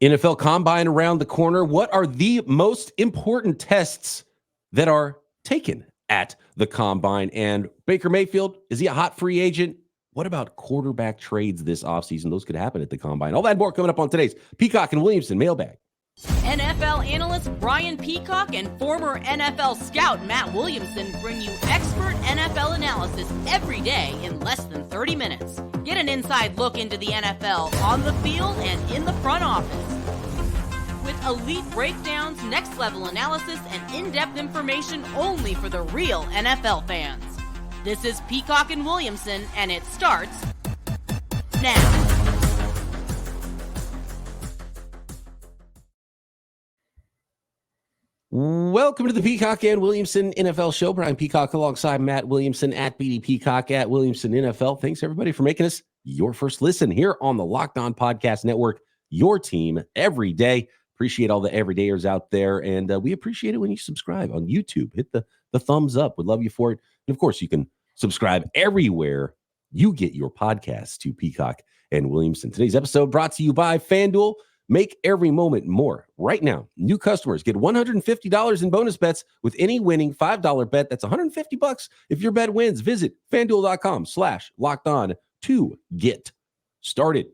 NFL Combine around the corner. What are the most important tests that are taken at the Combine? And Baker Mayfield, is he a hot free agent? What about quarterback trades this offseason? Those could happen at the Combine. All that and more coming up on today's Peacock and Williamson Mailbag. NFL analyst Brian Peacock and former NFL scout Matt Williamson bring you expert NFL analysis every day in less than 30 minutes. Get an inside look into the NFL on the field and in the front office. With elite breakdowns, next-level analysis, and in-depth information only for the real NFL fans. This is Peacock and Williamson, and it starts now. Welcome to the Peacock and Williamson NFL Show. Brian Peacock alongside Matt Williamson at BD Peacock at Williamson NFL. Thanks, everybody, for making us your first listen here on the Locked On Podcast Network, your team every day. Appreciate all the everydayers out there, and we appreciate it when you subscribe on YouTube. Hit the thumbs up. We'd love you for it. And, of course, you can subscribe everywhere you get your podcasts to Peacock and Williamson. Today's episode brought to you by FanDuel. Make every moment more. Right now, new customers get $150 in bonus bets with any winning $5 bet. That's $150 if your bet wins. Visit FanDuel.com/lockedon to get started.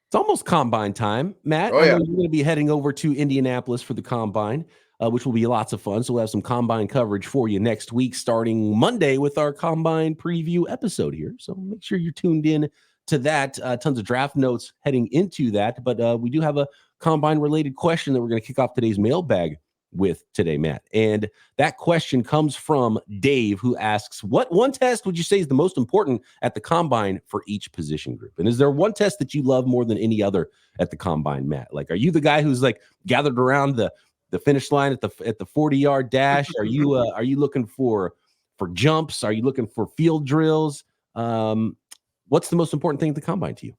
It's almost Combine time, Matt. Oh, yeah. You're going to be heading over to Indianapolis for the Combine, which will be lots of fun. So we'll have some Combine coverage for you next week, starting Monday with our Combine preview episode here. So make sure you're tuned in to that. Tons of draft notes heading into that. But we do have a Combine-related question that we're going to kick off today's mailbag with today, Matt. And that question comes from Dave, who asks, what one test would you say is the most important at the Combine for each position group? And is there one test that you love more than any other at the Combine, Matt? Like, are you the guy who's like gathered around the finish line at the 40-yard dash? Are you looking for jumps? Are you looking for field drills? What's the most important thing at the Combine to you?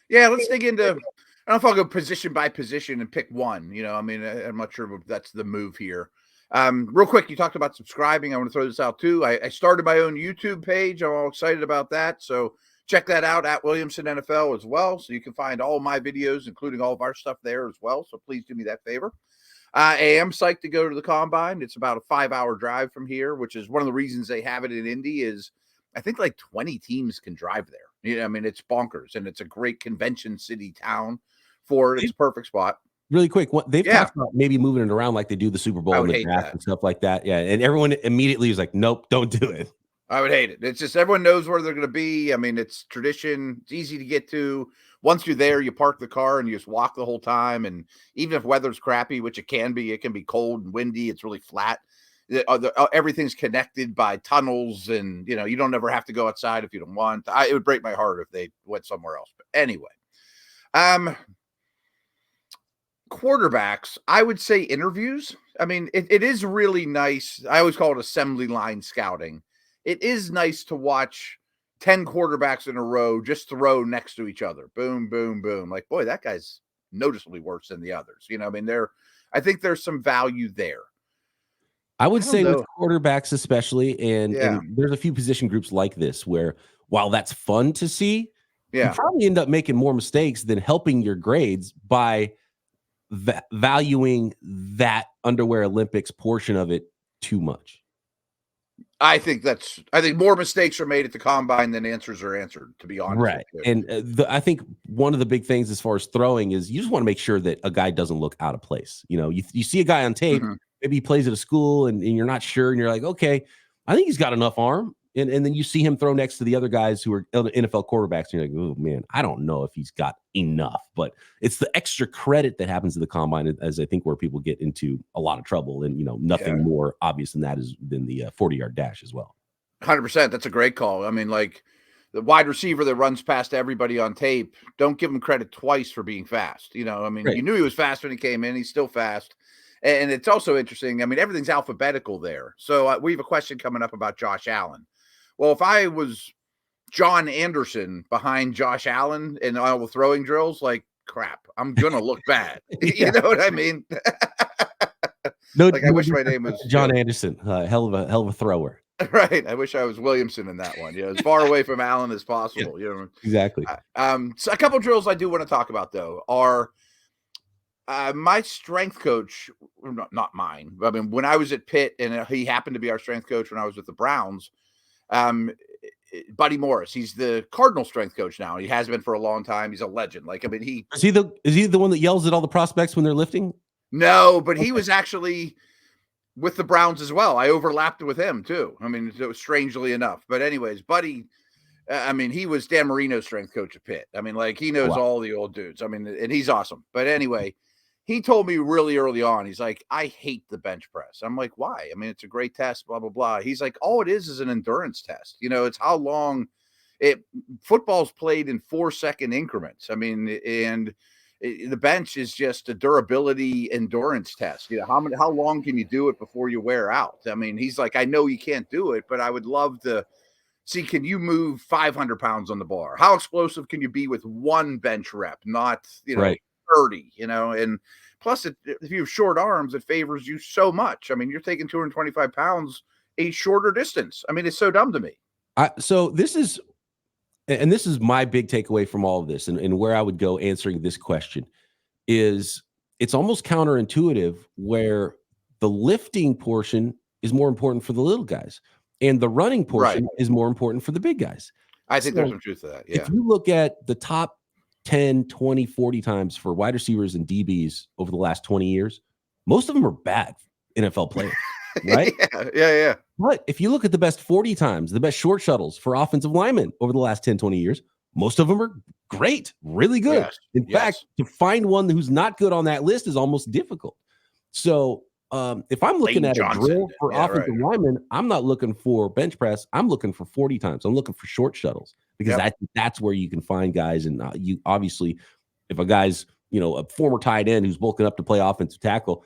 Yeah, let's dig into, I don't know if I'll go position by position and pick one. I'm not sure if that's the move here. Real quick, you talked about subscribing. I want to throw this out too. I started my own YouTube page. I'm all excited about that. So check that out at Williamson NFL as well. So you can find all my videos, including all of our stuff there as well. So please do me that favor. I am psyched to go to the Combine. It's about a 5-hour drive from here, which is one of the reasons they have it in Indy is I think like 20 teams can drive there. It's bonkers, and it's a great convention city town for it. It's a perfect spot. Really quick, they've talked about maybe moving it around like they do the Super Bowl and the draft and stuff like that. Yeah, and everyone immediately was like, nope, don't do it. I would hate it. It's just everyone knows where they're going to be. It's tradition. It's easy to get to. Once you're there, you park the car and you just walk the whole time. And even if weather's crappy, which it can be cold and windy. It's really flat. Everything's connected by tunnels, and you don't ever have to go outside if you don't want. It would break my heart if they went somewhere else. But anyway, quarterbacks, I would say interviews. It is really nice. I always call it assembly line scouting. It is nice to watch 10 quarterbacks in a row just throw next to each other. Boom, boom, boom. Like, boy, that guy's noticeably worse than the others. I think there's some value there. I would say with quarterbacks especially, and there's a few position groups like this where while that's fun to see, you probably end up making more mistakes than helping your grades by valuing that underwear Olympics portion of it too much. I think more mistakes are made at the Combine than answers are answered, to be honest. Right. And I think one of the big things as far as throwing is you just want to make sure that a guy doesn't look out of place. You see a guy on tape, maybe he plays at a school and you're not sure. And you're like, okay, I think he's got enough arm. And then you see him throw next to the other guys who are NFL quarterbacks. And you're like, oh, man, I don't know if he's got enough. But it's the extra credit that happens to the Combine as I think where people get into a lot of trouble. And, nothing more obvious than that than the 40-yard dash as well. 100%. That's a great call. Like the wide receiver that runs past everybody on tape, don't give him credit twice for being fast. Right. You knew he was fast when he came in. He's still fast. And it's also interesting. Everything's alphabetical there. So we have a question coming up about Josh Allen. Well, if I was John Anderson behind Josh Allen in all the throwing drills, like crap, I'm going to look bad. You know what I mean? I wish my name was John Anderson, hell of a thrower. Right. I wish I was Williamson in that one. You know, as far away from Allen as possible. You know, Exactly. So a couple drills I do want to talk about though are my strength coach. Not mine. I mean, when I was at Pitt, and he happened to be our strength coach when I was with the Browns. Buddy Morris. He's the Cardinal strength coach now. He has been for a long time. He's a legend. Like, I mean, is he the one that yells at all the prospects when they're lifting? No, but he was actually with the Browns as well. I overlapped with him too. I mean, strangely enough. But anyways, Buddy, I mean, he was Dan Marino's strength coach at Pitt. I mean, like, he knows all the old dudes. I mean, and he's awesome. But anyway, he told me really early on, he's like, I hate the bench press. I'm like, why? I mean, it's a great test, blah, blah, blah. He's like, all it is an endurance test. You know, it's how long football's played in 4-second increments. I mean, and the bench is just a durability endurance test. You know, how long can you do it before you wear out? I mean, he's like, I know you can't do it, but I would love to see, can you move 500 pounds on the bar? How explosive can you be with one bench rep, not, 30, and plus if you have short arms, it favors you so much. I mean, you're taking 225 pounds a shorter distance. I mean, it's so dumb to me. So this is my big takeaway from all of this, and where I would go answering this question is it's almost counterintuitive, where the lifting portion is more important for the little guys and the running portion is more important for the big guys. I think there's some truth to that. Yeah. If you look at the top 10, 20, 40 times for wide receivers and DBs over the last 20 years, most of them are bad NFL players, right? Yeah. But if you look at the best 40 times, the best short shuttles for offensive linemen over the last 10, 20 years, most of them are great, really good. Yes. In fact, to find one who's not good on that list is almost difficult. So if I'm looking at a drill for offensive linemen, I'm not looking for bench press. I'm looking for 40 times. I'm looking for short shuttles, because that's where you can find guys. And you obviously, if a guy's, a former tight end who's bulking up to play offensive tackle,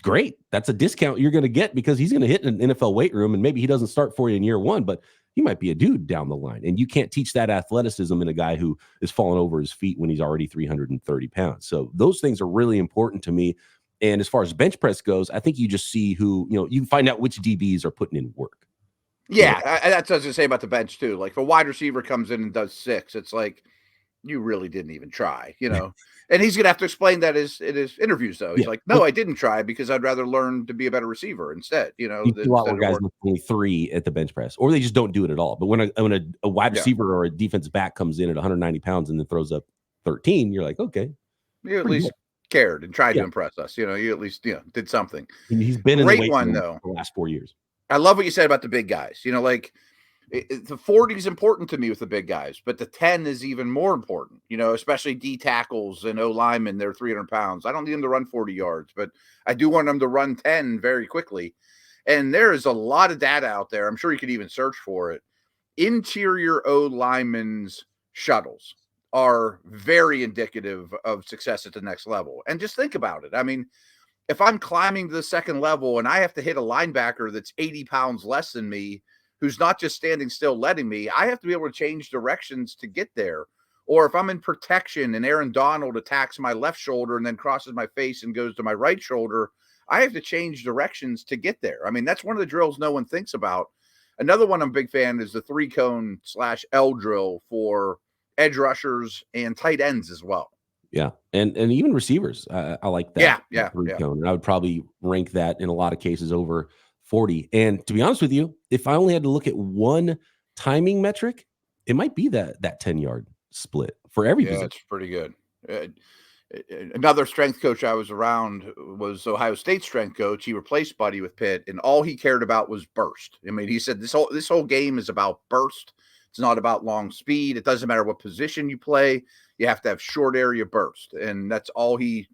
great. That's a discount you're going to get, because he's going to hit an NFL weight room, and maybe he doesn't start for you in year one, but he might be a dude down the line. And you can't teach that athleticism in a guy who is falling over his feet when he's already 330 pounds. So those things are really important to me. And as far as bench press goes, I think you just see who, you can find out which DBs are putting in work. Yeah, that's what I was going to say about the bench too. Like, if a wide receiver comes in and does 6, it's like, you really didn't even try, And he's going to have to explain that in his interviews, though. He's like, no, I didn't try, because I'd rather learn to be a better receiver instead. You see a lot more guys with only 3 at the bench press, or they just don't do it at all. But when a wide receiver or a defensive back comes in at 190 pounds and then throws up 13, you're like, okay. You at least cared and tried to impress us. You at least did something. He's been great in the one, though, for the last 4 years. I love what you said about the big guys. Like, the 40 is important to me with the big guys, but the 10 is even more important, especially D tackles and O linemen. They're 300 pounds. I don't need them to run 40 yards, but I do want them to run 10 very quickly. And there is a lot of data out there. I'm sure you could even search for it. Interior O linemen's shuttles are very indicative of success at the next level. And just think about it. I mean, if I'm climbing to the second level and I have to hit a linebacker that's 80 pounds less than me, who's not just standing still letting me, I have to be able to change directions to get there. Or if I'm in protection and Aaron Donald attacks my left shoulder and then crosses my face and goes to my right shoulder, I have to change directions to get there. I mean, that's one of the drills no one thinks about. Another one I'm a big fan is the 3-cone /L drill for edge rushers and tight ends as well. Yeah. And even receivers. I like that. Yeah. 3-cone. I would probably rank that in a lot of cases over 40. And to be honest with you, if I only had to look at one timing metric, it might be that 10-yard split for every position. It's pretty good. Another strength coach I was around was Ohio State strength coach. He replaced Buddy with Pitt, and all he cared about was burst. I mean, he said this whole game is about burst. It's not about long speed. It doesn't matter what position you play. You have to have short area burst, and that's all he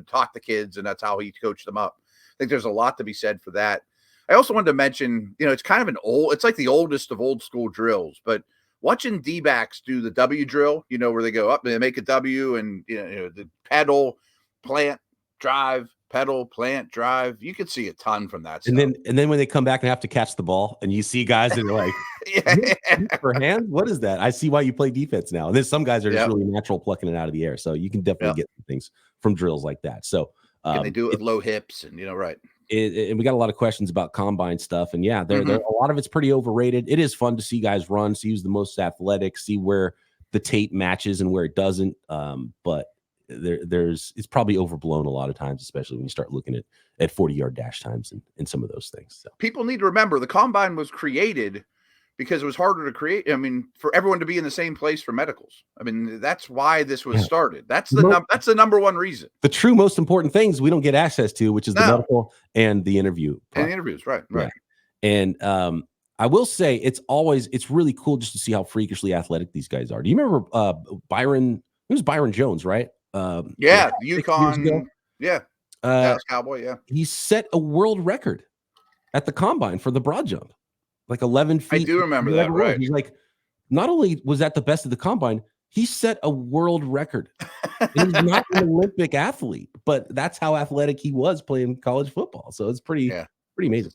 taught the kids, and that's how he coached them up. I think there's a lot to be said for that. I also wanted to mention, it's kind of it's like the oldest of old school drills, but watching D-backs do the W drill, where they go up and they make a W and, the pedal, plant, drive, pedal, plant, drive. You could see a ton from that stuff. And then when they come back and have to catch the ball and you see guys that are like, for hands, what is that? I see why you play defense now. And then some guys are just really natural plucking it out of the air. So you can definitely get things from drills like that. So and they do it with low hips and, right. And we got a lot of questions about combine stuff. And yeah, there a lot of it's pretty overrated. It is fun to see guys run, see who's the most athletic, see where the tape matches and where it doesn't. But it's probably overblown a lot of times, especially when you start looking at 40-yard dash times and some of those things. So people need to remember the combine was created because it was harder to create. I mean, for everyone to be in the same place for medicals. I mean, that's why this was started. That's the number one reason. The true most important things we don't get access to, which is the medical and the interview. And the interviews, right. Yeah. And I will say it's really cool just to see how freakishly athletic these guys are. Do you remember Byron? It was Byron Jones, right? UConn. Yeah. Dallas Cowboy, yeah. He set a world record at the combine for the broad jump. Like 11 feet. I do remember that, right? He's like, not only was that the best of the combine, he set a world record. He's not an Olympic athlete, but that's how athletic he was playing college football. So it's pretty amazing.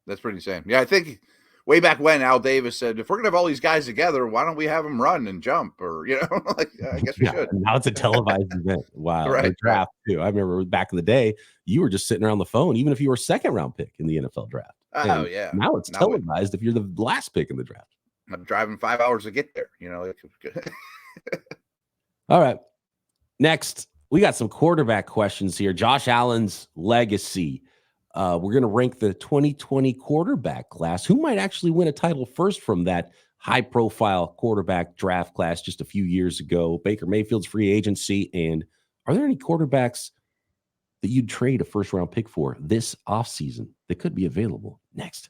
That's pretty insane. Yeah, I think way back when Al Davis said, if we're going to have all these guys together, why don't we have them run and jump? Or, I guess we should. Now it's a televised event. Wow. Right. Draft, too. I remember back in the day, you were just sitting around the phone, even if you were a second-round pick in the NFL draft. Oh, yeah. Now it's televised if you're the last pick in the draft. I'm driving 5 hours to get there, All right. Next, we got some quarterback questions here. Josh Allen's legacy. We're going to rank the 2020 quarterback class. Who might actually win a title first from that high-profile quarterback draft class just a few years ago? Baker Mayfield's free agency. And are there any quarterbacks that you'd trade a first-round pick for this offseason that could be available? Next.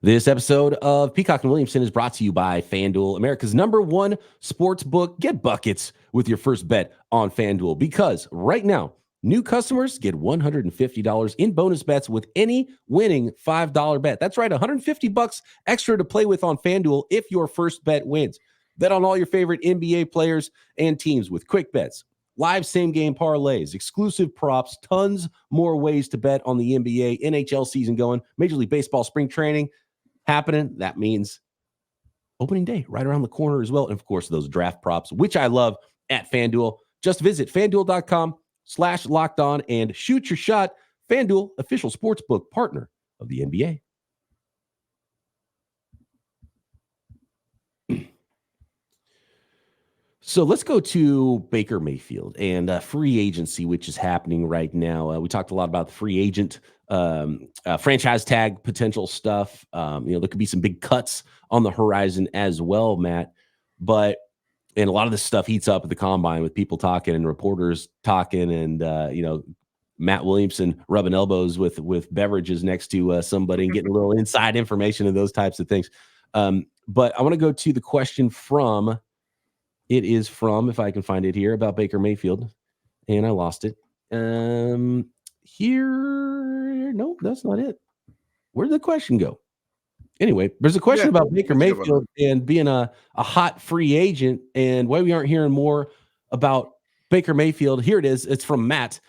This episode of Peacock and Williamson is brought to you by FanDuel, America's #1 sports book. Get buckets with your first bet on FanDuel, because right now, new customers get $150 in bonus bets with any winning $5 bet. That's right, $150 extra to play with on FanDuel if your first bet wins. Bet on all your favorite NBA players and teams with quick bets, live same-game parlays, exclusive props, tons more ways to bet on the NBA, NHL season going, Major League Baseball spring training happening. That means opening day right around the corner as well. And of course, those draft props, which I love at FanDuel. Just visit FanDuel.com/lockedon and shoot your shot. FanDuel, official sportsbook partner of the NBA. So let's go to Baker Mayfield and free agency, which is happening right now. We talked a lot about the free agent franchise tag potential stuff. There could be some big cuts on the horizon as well, Matt. And a lot of this stuff heats up at the combine with people talking and reporters talking, and Matt Williamson rubbing elbows with beverages next to somebody and getting a little inside information and those types of things. But I want to go to the question from. It is from, if I can find it here, about Baker Mayfield, and I lost it. Here, nope, that's not it. Where did the question go? Anyway, there's a question about Baker Mayfield and being a hot free agent, and why we aren't hearing more about Baker Mayfield. Here it is. It's from Matt.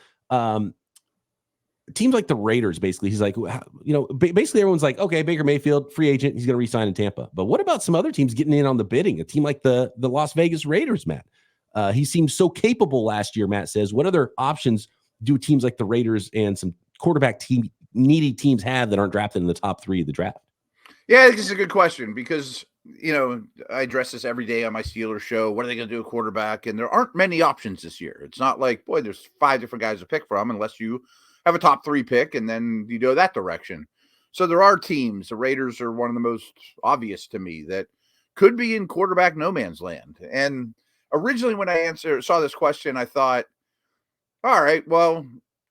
Teams like the Raiders, basically, he's like, basically everyone's like, okay, Baker Mayfield, free agent, he's going to re-sign in Tampa. But what about some other teams getting in on the bidding? A team like the Las Vegas Raiders, Matt. He seemed so capable last year, Matt says. What other options do teams like the Raiders and some quarterback needy teams have that aren't drafted in the top 3 of the draft? Yeah, I think it's a good question because, I address this every day on my Steelers show. What are they going to do at quarterback? And there aren't many options this year. It's not like, boy, there's 5 different guys to pick from unless you have a top 3 pick, and then you go that direction. So there are teams. The Raiders are one of the most obvious to me that could be in quarterback no man's land. And originally when I saw this question, I thought, all right, well,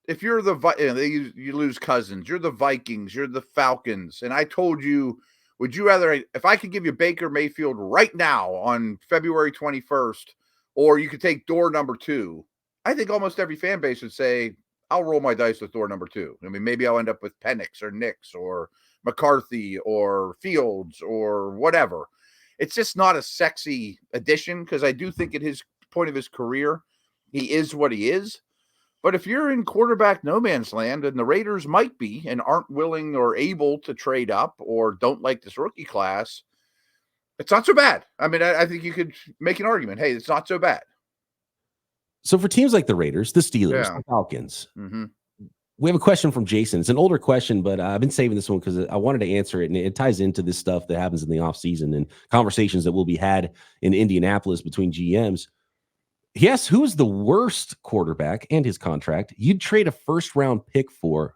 if you're you lose Cousins, you're the Vikings, you're the Falcons. And I told you, would you rather, if I could give you Baker Mayfield right now on February 21st, or you could take door number 2, I think almost every fan base would say, I'll roll my dice with door number 2. I mean, maybe I'll end up with Penix or Nix or McCarthy or Fields or whatever. It's just not a sexy addition because I do think at his point of his career, he is what he is. But if you're in quarterback no man's land, and the Raiders might be and aren't willing or able to trade up or don't like this rookie class, it's not so bad. I mean, I think you could make an argument. Hey, it's not so bad. So for teams like the Raiders, the Steelers, Yeah. the Falcons, Mm-hmm. we have a question from Jason. It's an older question, but I've been saving this one because I wanted to answer it, and it ties into this stuff that happens in the offseason and conversations that will be had in Indianapolis between GMs. He asks, who is the worst quarterback and his contract you'd trade a first-round pick for?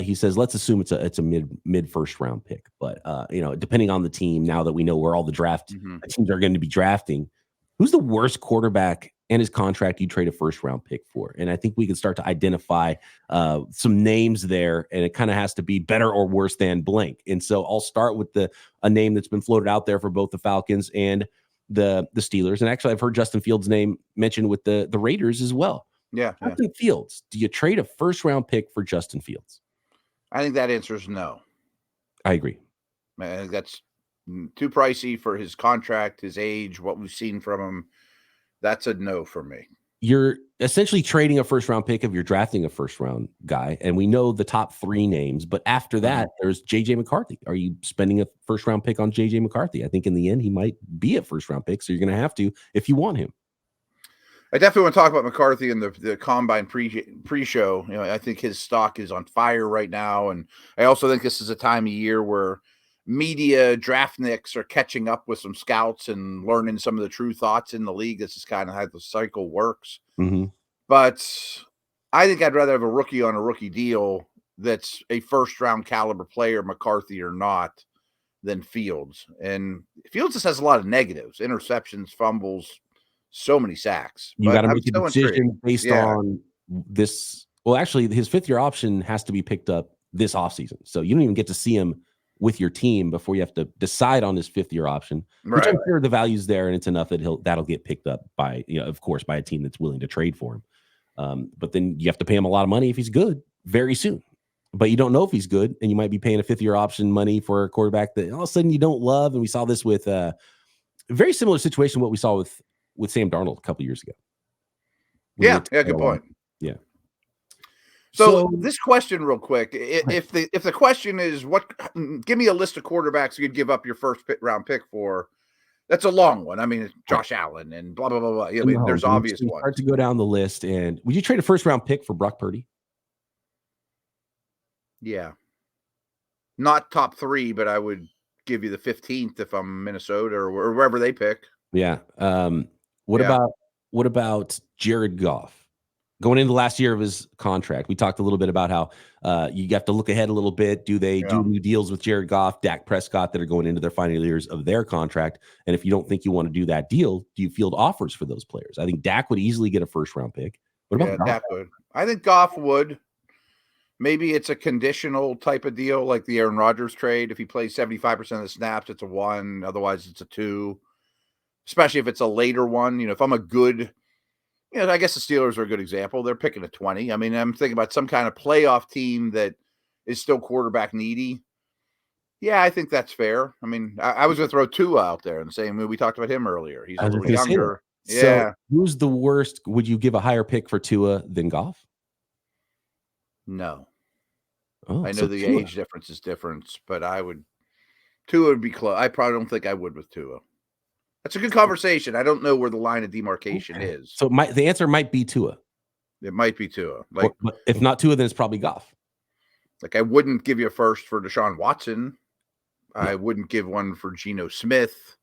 He says, let's assume it's a mid first round pick, but depending on the team, now that we know where all the teams are going to be drafting, who's the worst quarterback and his contract you trade a first round pick for? And I think we can start to identify some names there, and it kind of has to be better or worse than blank. And so I'll start with a name that's been floated out there for both the Falcons and the Steelers. And actually, I've heard Justin Fields' name mentioned with the Raiders as well. Yeah. Justin Fields, do you trade a first round pick for Justin Fields? I think that answer is no. I agree. I think that's too pricey for his contract, his age, what we've seen from him. That's a no for me. You're essentially trading a first round pick if you're drafting a first round guy. And we know the top 3 names, but after that, there's JJ McCarthy. Are you spending a first round pick on JJ McCarthy? I think in the end, he might be a first round pick. So you're going to have to, if you want him. I definitely want to talk about McCarthy in the combine pre-show. I think his stock is on fire right now. And I also think this is a time of year where media draftniks are catching up with some scouts and learning some of the true thoughts in the league. This is kind of how the cycle works. Mm-hmm. But I think I'd rather have a rookie on a rookie deal that's a first-round caliber player, McCarthy or not, than Fields. And Fields just has a lot of negatives, interceptions, fumbles, so many sacks. You got to make a decision based on this. Well, actually, his 5th-year option has to be picked up this offseason. So you don't even get to see him with your team before you have to decide on his 5th-year option, which I'm sure the value's there and it's enough that that'll get picked up by, of course, by a team that's willing to trade for him. But then you have to pay him a lot of money if he's good very soon. But you don't know if he's good, and you might be paying a 5th-year option money for a quarterback that all of a sudden you don't love. And we saw this with a very similar situation what we saw with Sam Darnold a couple years ago. Yeah, good point. Yeah. So this question real quick, if the question is give me a list of quarterbacks you'd give up your first round pick for, that's a long one. I mean, it's Josh Allen and blah, blah, blah, blah. I mean, there's obvious ones. Hard to go down the list. And would you trade a first round pick for Brock Purdy? Yeah. Not top 3, but I would give you the 15th if I'm Minnesota or wherever they pick. Yeah. What about Jared Goff? Going into the last year of his contract, we talked a little bit about how you have to look ahead a little bit. Do they do new deals with Jared Goff, Dak Prescott that are going into their final years of their contract? And if you don't think you want to do that deal, do you field offers for those players? I think Dak would easily get a first round pick. What about Goff? Dak would. I think Goff would. Maybe it's a conditional type of deal like the Aaron Rodgers trade. If he plays 75% of the snaps, it's a 1. Otherwise, it's a 2. Especially if it's a later one. If I'm a good, I guess the Steelers are a good example. They're picking a 20. I mean, I'm thinking about some kind of playoff team that is still quarterback needy. Yeah, I think that's fair. I mean, I was going to throw Tua out there and say, we talked about him earlier. He's a little younger. Yeah. So who's the worst? Would you give a higher pick for Tua than Goff? No. Oh, I know the age difference is different, but Tua would be close. I probably don't think I would with Tua. That's a good conversation. I don't know where the line of demarcation is. So the answer might be Tua. It might be Tua. But if not Tua, then it's probably Goff. Like I wouldn't give you a first for Deshaun Watson. Yeah. I wouldn't give one for Geno Smith.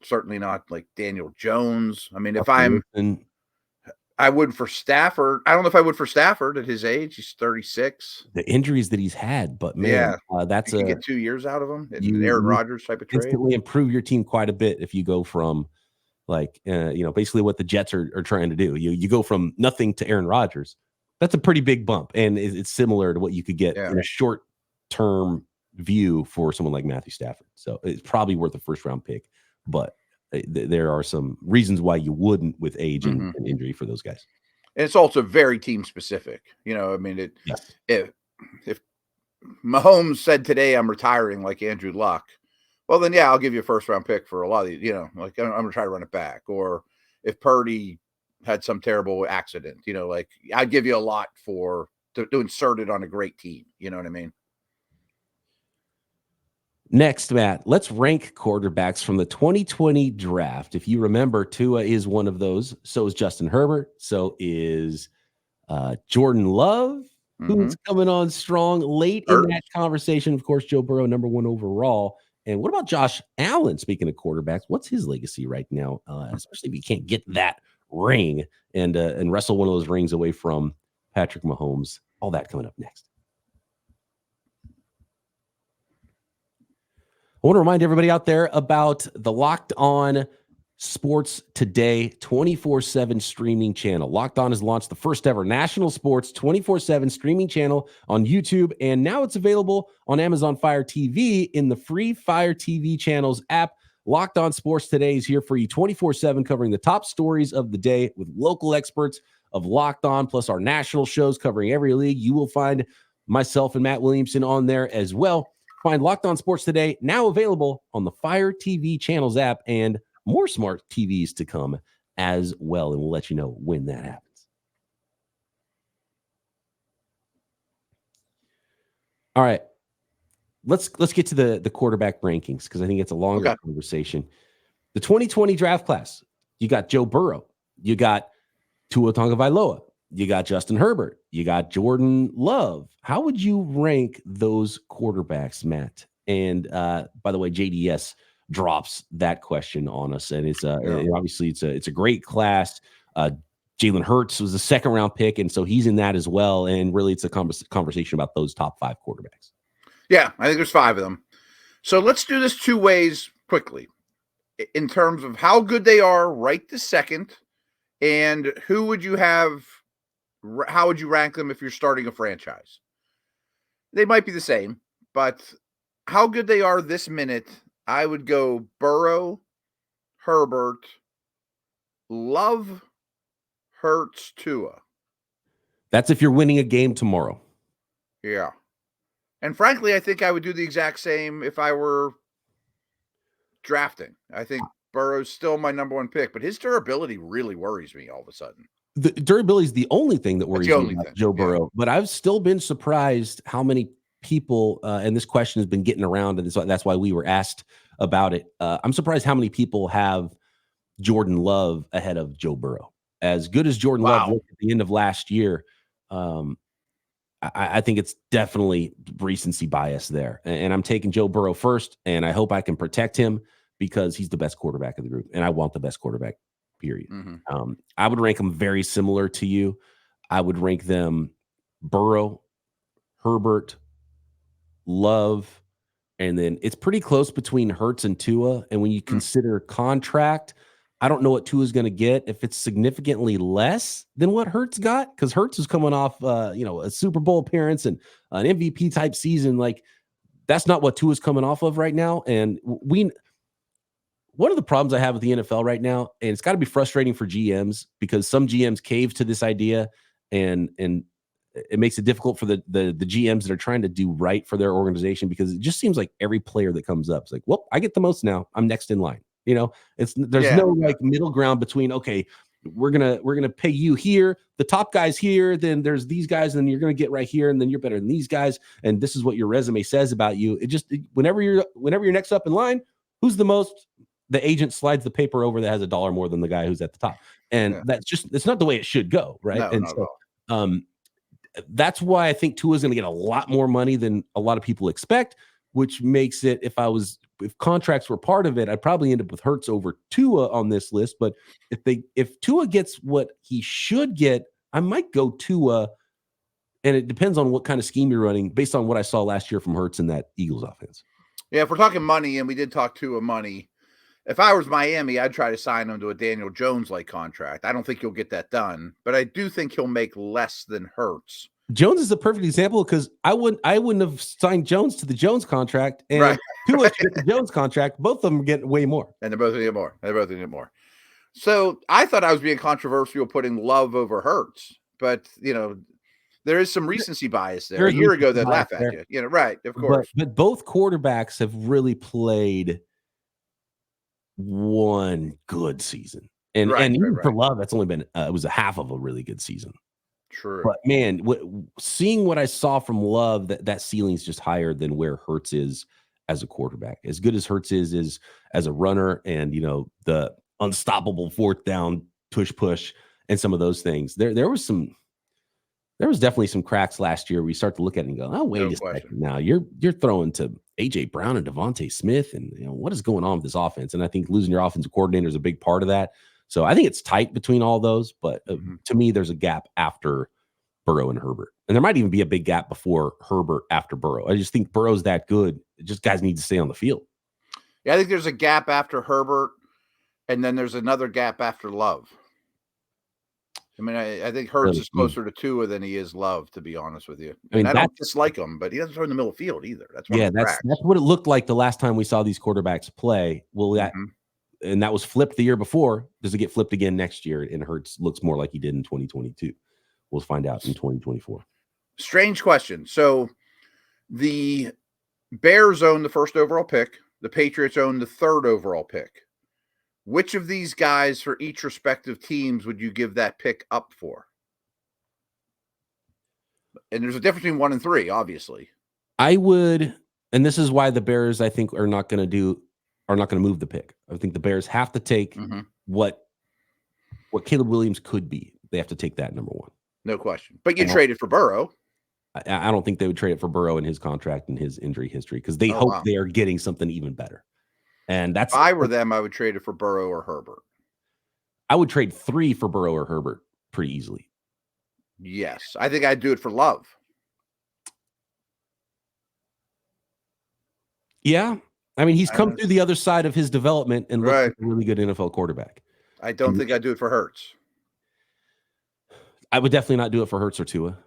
Certainly not like Daniel Jones. I mean, I would for Stafford. I don't know if I would for Stafford at his age. He's 36. The injuries that he's had, but man, that's you get 2 years out of him. Aaron Rodgers type of trade. Instantly improve your team quite a bit if you go from basically what the Jets are trying to do. You go from nothing to Aaron Rodgers. That's a pretty big bump, and it's similar to what you could get in a short term view for someone like Matthew Stafford. So it's probably worth a first round pick, but there are some reasons why you wouldn't with age and injury for those guys. And it's also very team specific. I mean, if Mahomes said today I'm retiring like Andrew Luck, well then I'll give you a first round pick for a lot of these. Like I'm gonna try to run it back. Or if Purdy had some terrible accident, like I'd give you a lot to insert it on a great team. You know what I mean? Next, Matt, let's rank quarterbacks from the 2020 draft. If you remember, Tua is one of those. So is Justin Herbert. So is Jordan Love, who's coming on strong late in that conversation. Of course, Joe Burrow, number 1 overall. And what about Josh Allen? Speaking of quarterbacks, what's his legacy right now? Especially if he can't get that ring and wrestle one of those rings away from Patrick Mahomes. All that coming up next. I want to remind everybody out there about the Locked On Sports Today 24/7 streaming channel. Locked On has launched the first ever national sports 24/7 streaming channel on YouTube, and now it's available on Amazon Fire TV in the free Fire TV channels app. Locked On Sports Today is here for you 24/7, covering the top stories of the day with local experts of Locked On, plus our national shows covering every league. You will find myself and Matt Williamson on there as well. Find Locked On Sports Today, now available on the Fire TV channels app, and more smart TVs to come as well. And we'll let you know when that happens. All right. Let's get to the quarterback rankings, because I think it's a longer conversation. The 2020 draft class, you got Joe Burrow, you got Tua Tagovailoa, you got Justin Herbert, you got Jordan Love. How would you rank those quarterbacks, Matt? And by the way, JDS drops that question on us, and it's obviously it's a great class. Jalen Hurts was a second round pick, and so he's in that as well. And really, it's a conversation about those top 5 quarterbacks. Yeah, I think there's 5 of them. So let's do this 2 ways quickly, in terms of how good they are right this second, and who would you have? How would you rank them if you're starting a franchise? They might be the same, but how good they are this minute, I would go Burrow, Herbert, Love, Hurts, Tua. That's if you're winning a game tomorrow. Yeah. And frankly, I think I would do the exact same if I were drafting. I think Burrow's still my number 1 pick, but his durability really worries me all of a sudden. The durability is the only thing that worries me about Joe Burrow, but I've still been surprised how many people, and this question has been getting around, and that's why we were asked about it. I'm surprised how many people have Jordan Love ahead of Joe Burrow. As good as Jordan Love looked at the end of last year, I think it's definitely recency bias there. And I'm taking Joe Burrow first, and I hope I can protect him because he's the best quarterback of the group, and I want the best quarterback, period. I would rank them very similar to you. I would rank them Burrow, Herbert, Love, and then it's pretty close between Hurts and Tua. And when you consider contract, I don't know what Tua is going to get. If it's significantly less than what Hurts got, because Hurts is coming off, a Super Bowl appearance and an MVP type season. Like, that's not what Tua is coming off of right now. And one of the problems I have with the NFL right now, and it's got to be frustrating for GMs, because some GMs cave to this idea, and it makes it difficult for the GMs that are trying to do right for their organization, because it just seems like every player that comes up is like, well, I get the most now, I'm next in line. There's no like middle ground between, okay, we're gonna pay you here, the top guys here, then there's these guys, and then you're gonna get right here, and then you're better than these guys, and this is what your resume says about you. Whenever you're next up in line, who's the most? The agent slides the paper over that has $1 more than the guy who's at the top. And it's not the way it should go. Right. No, and so that's why I think Tua is going to get a lot more money than a lot of people expect, which makes it, if contracts were part of it, I'd probably end up with Hurts over Tua on this list. But if Tua gets what he should get, I might go Tua. And it depends on what kind of scheme you're running based on what I saw last year from Hurts in that Eagles offense. Yeah. If we're talking money, and we did talk Tua money, if I was Miami, I'd try to sign him to a Daniel Jones-like contract. I don't think he'll get that done, but I do think he'll make less than Hurts. Jones is a perfect example, because I wouldn't have signed Jones to the Jones contract, and Tua to get the Jones contract. Both of them get way more. And they're both going to get more. So I thought I was being controversial putting Love over Hurts, but there is some recency bias there. A year ago, they'd laugh at you. Right, of course. But both quarterbacks have really played one good season, and even for Love, that's only been it was a half of a really good season. True, but man, seeing what I saw from Love, that ceiling is just higher than where Hurts is as a quarterback. As good as Hurts is as a runner and, the unstoppable fourth down push and some of those things. There was definitely some cracks last year. We start to look at it and go, oh, wait a second. Now you're throwing to AJ Brown and Devontae Smith, and what is going on with this offense? And I think losing your offensive coordinator is a big part of that. So I think it's tight between all those, but to me, there's a gap after Burrow and Herbert. And there might even be a big gap before Herbert after Burrow. I just think Burrow's that good. Just guys need to stay on the field. Yeah, I think there's a gap after Herbert, and then there's another gap after Love. I mean, I think Hurts is closer to Tua than he is Love, to be honest with you. I don't dislike him, but he doesn't throw in the middle of the field either. That's what it looked like the last time we saw these quarterbacks play. Well, and that was flipped the year before. Does it get flipped again next year? And Hurts looks more like he did in 2022. We'll find out in 2024. Strange question. So the Bears own the first overall pick. The Patriots own the third overall pick. Which of these guys for each respective teams would you give that pick up for? And there's a difference between 1 and 3, obviously. I would, and this is why the Bears, I think, are not going to move the pick. I think the Bears have to take what Caleb Williams could be. They have to take that number 1. No question. But you traded for Burrow. I don't think they would trade it for Burrow in his contract and his injury history because they hope they are getting something even better. And that's, if I were them, I would trade it for Burrow or Herbert. I would trade 3 for Burrow or Herbert pretty easily. Yes. I think I'd do it for Love. Yeah. I mean, he's come through the other side of his development and looked like a really good NFL quarterback. I don't think I'd do it for Hurts. I would definitely not do it for Hurts or Tua.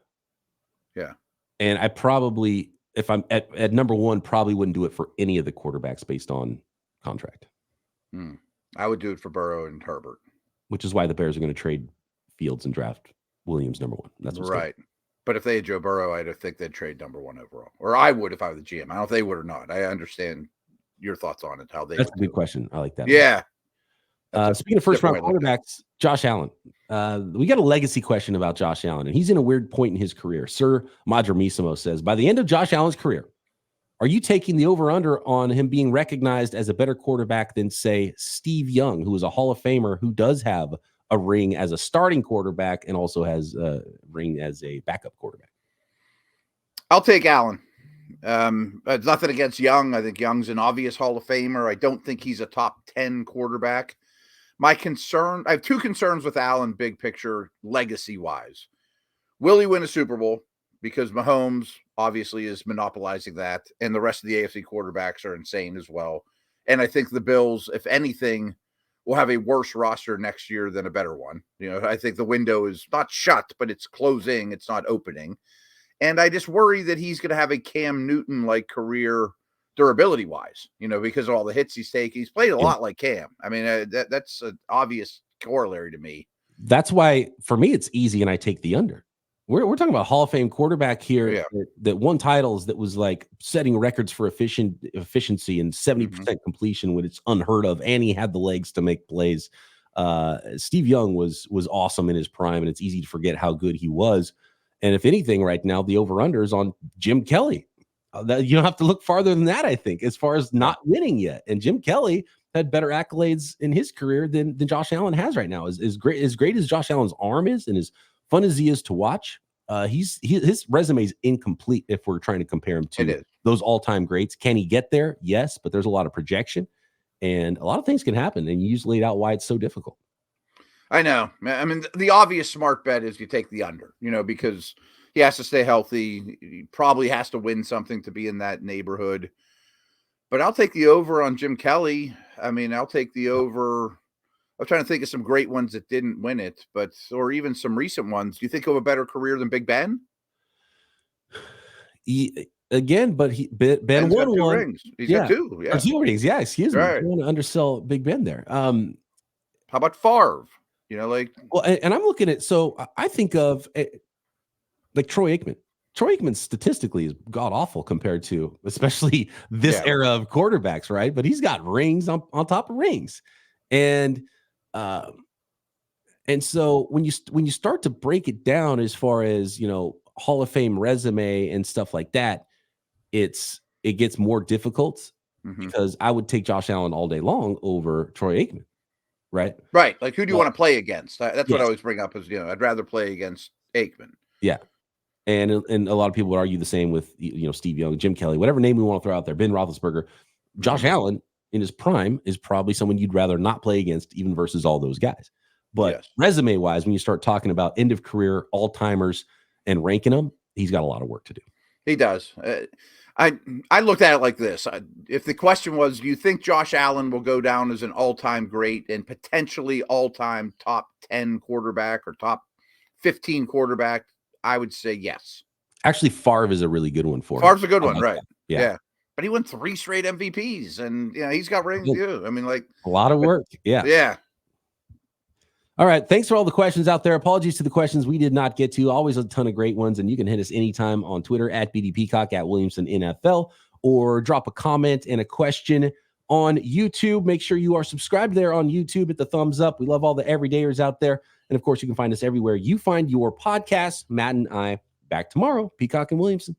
Yeah. And I probably, if I'm at number 1, probably wouldn't do it for any of the quarterbacks based on contract. I would do it for Burrow and Herbert. Which is why the Bears are going to trade Fields and draft Williams number 1. That's what's right. Good. But if they had Joe Burrow, I think they'd trade number 1 overall. Or I would if I were the GM. I don't know if they would or not. I understand your thoughts on it, how they That's a good question. I like that. Yeah. Speaking of first-round quarterbacks, Josh Allen. We got a legacy question about Josh Allen, and he's in a weird point in his career. Sir Madramissimo says, by the end of Josh Allen's career, are you taking the over-under on him being recognized as a better quarterback than, say, Steve Young, who is a Hall of Famer who does have a ring as a starting quarterback and also has a ring as a backup quarterback? I'll take Allen. It's nothing against Young. I think Young's an obvious Hall of Famer. I don't think he's a top 10 quarterback. I have 2 concerns with Allen, big picture, legacy-wise. Will he win a Super Bowl? Because Mahomes obviously is monopolizing that, and the rest of the AFC quarterbacks are insane as well. And I think the Bills, if anything, will have a worse roster next year than a better one. I think the window is not shut, but it's closing. It's not opening. And I just worry that he's going to have a Cam Newton-like career durability-wise, because of all the hits he's taken. He's played a lot like Cam. I mean, that's an obvious corollary to me. That's why, for me, it's easy, and I take the under. We're talking about Hall of Fame quarterback here that won titles, that was like setting records for efficiency and 70% completion when it's unheard of, and he had the legs to make plays. Steve Young was awesome in his prime, and it's easy to forget how good he was. And if anything, right now, the over-under is on Jim Kelly. You don't have to look farther than that, I think, as far as not winning yet. And Jim Kelly had better accolades in his career than Josh Allen has right now. As great as Josh Allen's arm is, and as fun as he is to watch, his resume is incomplete if we're trying to compare him to those all-time greats. Can he get there? Yes, but there's a lot of projection, and a lot of things can happen. And you just laid out why it's so difficult. I know. I mean, the obvious smart bet is you take the under, because he has to stay healthy. He probably has to win something to be in that neighborhood. But I'll take the over on Jim Kelly. I mean, I'll take the over. I'm trying to think of some great ones that didn't win it, or even some recent ones. Do you think he'll have a better career than Big Ben? Ben won 1. Rings. He's got 2. Yeah. 2 rings. Yeah, excuse me. I don't want to undersell Big Ben there. How about Favre? Well, and I'm looking at, so I think of like Troy Aikman. Troy Aikman statistically is god awful compared to especially this era of quarterbacks, right? But he's got rings on top of rings. And so when you start to break it down as far as, Hall of Fame resume and stuff like that, it gets more difficult. because I would take Josh Allen all day long over Troy Aikman. Right. Right. Like, who do you want to play against? That's what I Yes. always bring up is, I'd rather play against Aikman. Yeah. And a lot of people would argue the same with, Steve Young, Jim Kelly, whatever name we want to throw out there, Ben Roethlisberger. Josh Allen in his prime is probably someone you'd rather not play against, even versus all those guys. But resume wise, when you start talking about end of career all timers and ranking them, he's got a lot of work to do. He does. I looked at it like this. If the question was, do you think Josh Allen will go down as an all-time great and potentially all-time top 10 quarterback or top 15 quarterback, I would say yes. Actually, Favre is a really good one for him. Favre's a good one, right? Yeah. But he won 3 straight MVPs, and he's got rings too. I mean, like, a lot of work. Yeah. All right. Thanks for all the questions out there. Apologies to the questions we did not get to. Always a ton of great ones. And you can hit us anytime on Twitter at BD Peacock, at Williamson NFL, or drop a comment and a question on YouTube. Make sure you are subscribed there on YouTube. Hit the thumbs up. We love all the everydayers out there. And of course, you can find us everywhere you find your podcasts. Matt and I back tomorrow. Peacock and Williamson.